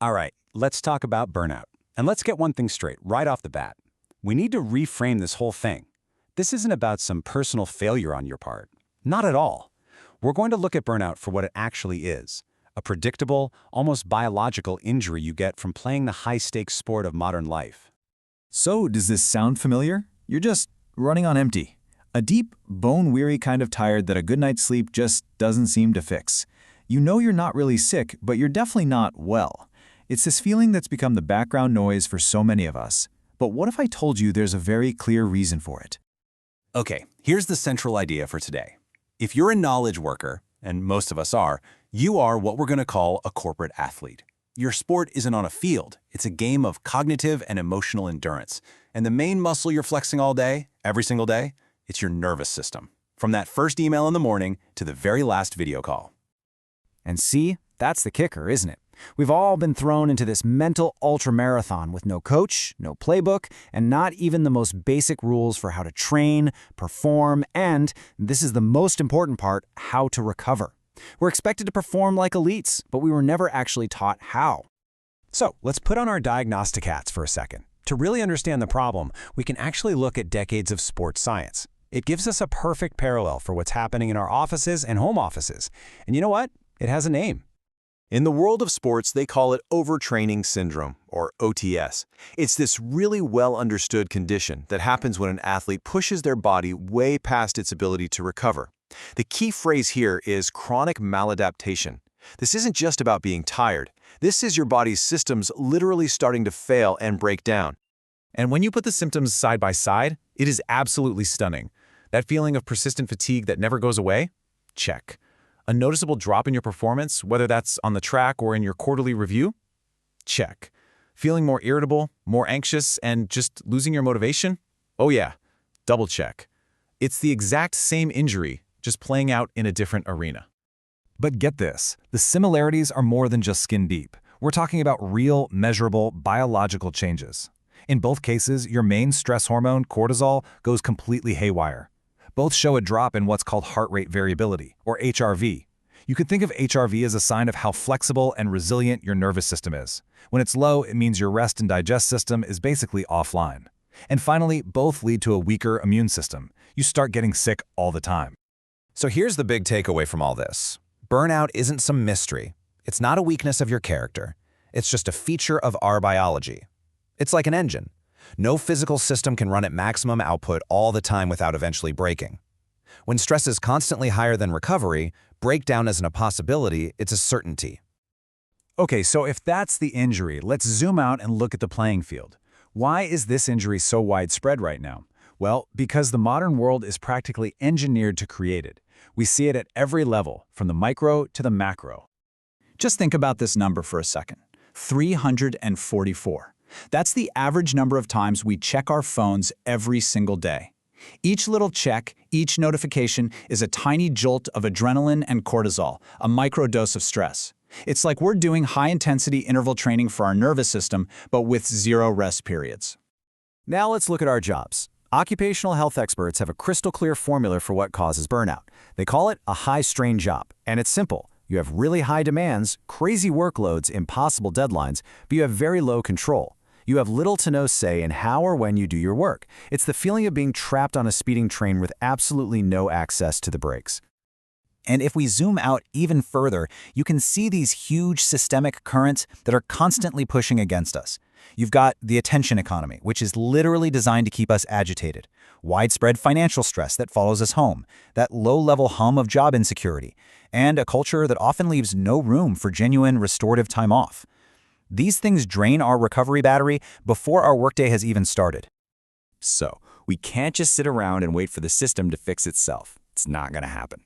All right, let's talk about burnout. And let's get one thing straight right off the bat. We need to reframe this whole thing. This isn't about some personal failure on your part. Not at all. We're going to look at burnout for what it actually is. A predictable, almost biological injury you get from playing the high-stakes sport of modern life. So, does this sound familiar? You're just running on empty. A deep, bone-weary kind of tired that a good night's sleep just doesn't seem to fix. You know you're not really sick, but you're definitely not well. It's this feeling that's become the background noise for so many of us. But what if I told you there's a very clear reason for it? Okay, here's the central idea for today. If you're a knowledge worker, and most of us are, you are what we're going to call a corporate athlete. Your sport isn't on a field. It's a game of cognitive and emotional endurance. And the main muscle you're flexing all day, every single day, it's your nervous system. From that first email in the morning to the very last video call. And see, that's the kicker, isn't it? We've all been thrown into this mental ultramarathon with no coach, no playbook, and not even the most basic rules for how to train, perform, and, this is the most important part, how to recover. We're expected to perform like elites, but we were never actually taught how. So let's put on our diagnostic hats for a second. To really understand the problem, we can actually look at decades of sports science. It gives us a perfect parallel for what's happening in our offices and home offices. And you know what? It has a name. In the world of sports, they call it overtraining syndrome, or OTS. It's this really well-understood condition that happens when an athlete pushes their body way past its ability to recover. The key phrase here is chronic maladaptation. This isn't just about being tired. This is your body's systems literally starting to fail and break down. And when you put the symptoms side by side, it is absolutely stunning. That feeling of persistent fatigue that never goes away? Check. A noticeable drop in your performance, whether that's on the track or in your quarterly review? Check. Feeling more irritable, more anxious, and just losing your motivation? Oh yeah, double check. It's the exact same injury, just playing out in a different arena. But get this, the similarities are more than just skin deep. We're talking about real, measurable, biological changes. In both cases, your main stress hormone, cortisol, goes completely haywire. Both show a drop in what's called heart rate variability, or HRV. You could think of HRV as a sign of how flexible and resilient your nervous system is. When it's low, it means your rest and digest system is basically offline. And finally, both lead to a weaker immune system. You start getting sick all the time. So here's the big takeaway from all this. Burnout isn't some mystery. It's not a weakness of your character. It's just a feature of our biology. It's like an engine. No physical system can run at maximum output all the time without eventually breaking. When stress is constantly higher than recovery, breakdown isn't a possibility, it's a certainty. Okay, so if that's the injury, let's zoom out and look at the playing field. Why is this injury so widespread right now? Well, because the modern world is practically engineered to create it. We see it at every level, from the micro to the macro. Just think about this number for a second. 344. That's the average number of times we check our phones every single day. Each little check, each notification is a tiny jolt of adrenaline and cortisol, a microdose of stress. It's like we're doing high-intensity interval training for our nervous system, but with zero rest periods. Now let's look at our jobs. Occupational health experts have a crystal clear formula for what causes burnout. They call it a high-strain job, and it's simple. You have really high demands, crazy workloads, impossible deadlines, but you have very low control. You have little to no say in how or when you do your work. It's the feeling of being trapped on a speeding train with absolutely no access to the brakes. And if we zoom out even further, you can see these huge systemic currents that are constantly pushing against us. You've got the attention economy, which is literally designed to keep us agitated. Widespread financial stress that follows us home. That low-level hum of job insecurity. And a culture that often leaves no room for genuine restorative time off. These things drain our recovery battery before our workday has even started. So, we can't just sit around and wait for the system to fix itself. It's not going to happen.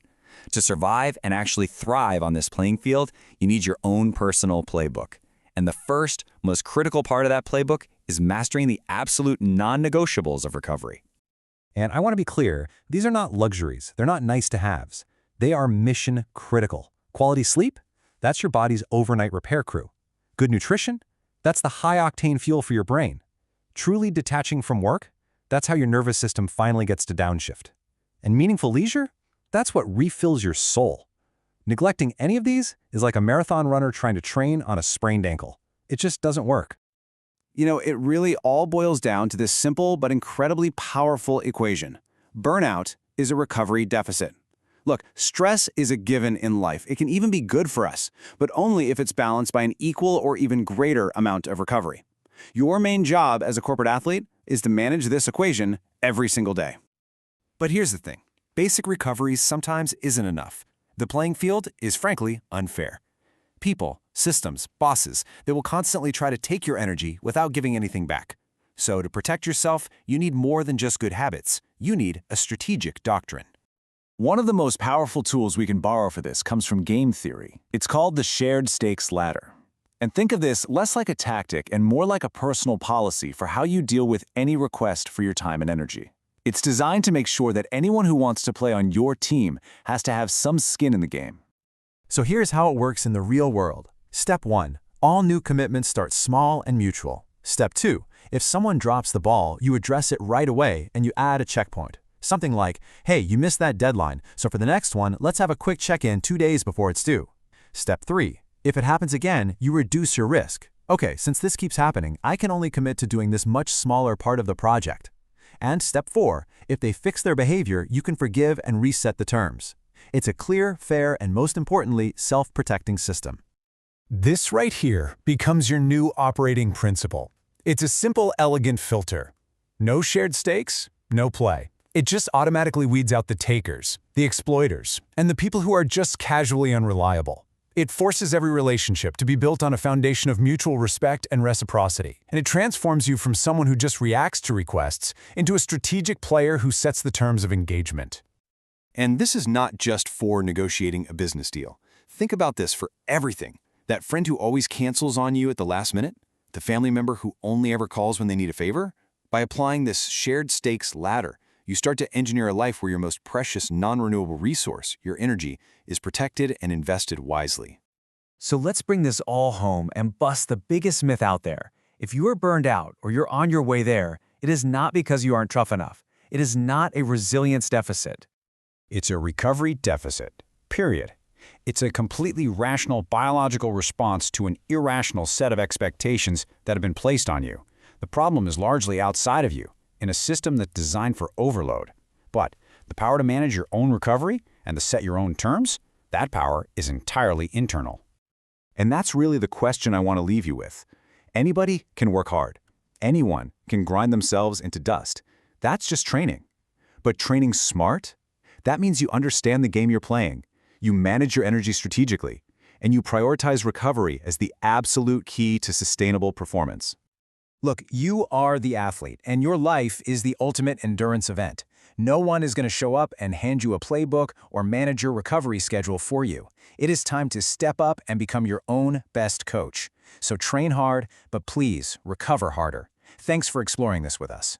To survive and actually thrive on this playing field, you need your own personal playbook. And the first, most critical part of that playbook is mastering the absolute non-negotiables of recovery. And I want to be clear, these are not luxuries. They're not nice-to-haves. They are mission critical. Quality sleep? That's your body's overnight repair crew. Good nutrition? That's the high-octane fuel for your brain. Truly detaching from work? That's how your nervous system finally gets to downshift. And meaningful leisure? That's what refills your soul. Neglecting any of these is like a marathon runner trying to train on a sprained ankle. It just doesn't work. It really all boils down to this simple but incredibly powerful equation. Burnout is a recovery deficit. Look, stress is a given in life. It can even be good for us, but only if it's balanced by an equal or even greater amount of recovery. Your main job as a corporate athlete is to manage this equation every single day. But here's the thing. Basic recovery sometimes isn't enough. The playing field is frankly unfair. People, systems, bosses, they will constantly try to take your energy without giving anything back. So to protect yourself, you need more than just good habits. You need a strategic doctrine. One of the most powerful tools we can borrow for this comes from game theory. It's called the shared stakes ladder. And think of this less like a tactic and more like a personal policy for how you deal with any request for your time and energy. It's designed to make sure that anyone who wants to play on your team has to have some skin in the game. So here's how it works in the real world. Step 1. All new commitments start small and mutual. Step 2. If someone drops the ball, you address it right away and you add a checkpoint. Something like, hey, you missed that deadline, so for the next one, let's have a quick check-in 2 days before it's due. Step 3. If it happens again, you reduce your risk. Okay, since this keeps happening, I can only commit to doing this much smaller part of the project. And Step 4. If they fix their behavior, you can forgive and reset the terms. It's a clear, fair, and most importantly, self-protecting system. This right here becomes your new operating principle. It's a simple, elegant filter. No shared stakes, no play. It just automatically weeds out the takers, the exploiters, and the people who are just casually unreliable. It forces every relationship to be built on a foundation of mutual respect and reciprocity, and it transforms you from someone who just reacts to requests into a strategic player who sets the terms of engagement. And this is not just for negotiating a business deal. Think about this for everything. That friend who always cancels on you at the last minute? The family member who only ever calls when they need a favor? By applying this shared stakes ladder, you start to engineer a life where your most precious non-renewable resource, your energy, is protected and invested wisely. So let's bring this all home and bust the biggest myth out there. If you are burned out or you're on your way there, it is not because you aren't tough enough. It is not a resilience deficit. It's a recovery deficit, period. It's a completely rational biological response to an irrational set of expectations that have been placed on you. The problem is largely outside of you, in a system that's designed for overload. But the power to manage your own recovery and to set your own terms, that power is entirely internal. And that's really the question I want to leave you with. Anybody can work hard. Anyone can grind themselves into dust. That's just training. But training smart? That means you understand the game you're playing, you manage your energy strategically, and you prioritize recovery as the absolute key to sustainable performance. Look, you are the athlete, and your life is the ultimate endurance event. No one is going to show up and hand you a playbook or manage your recovery schedule for you. It is time to step up and become your own best coach. So train hard, but please recover harder. Thanks for exploring this with us.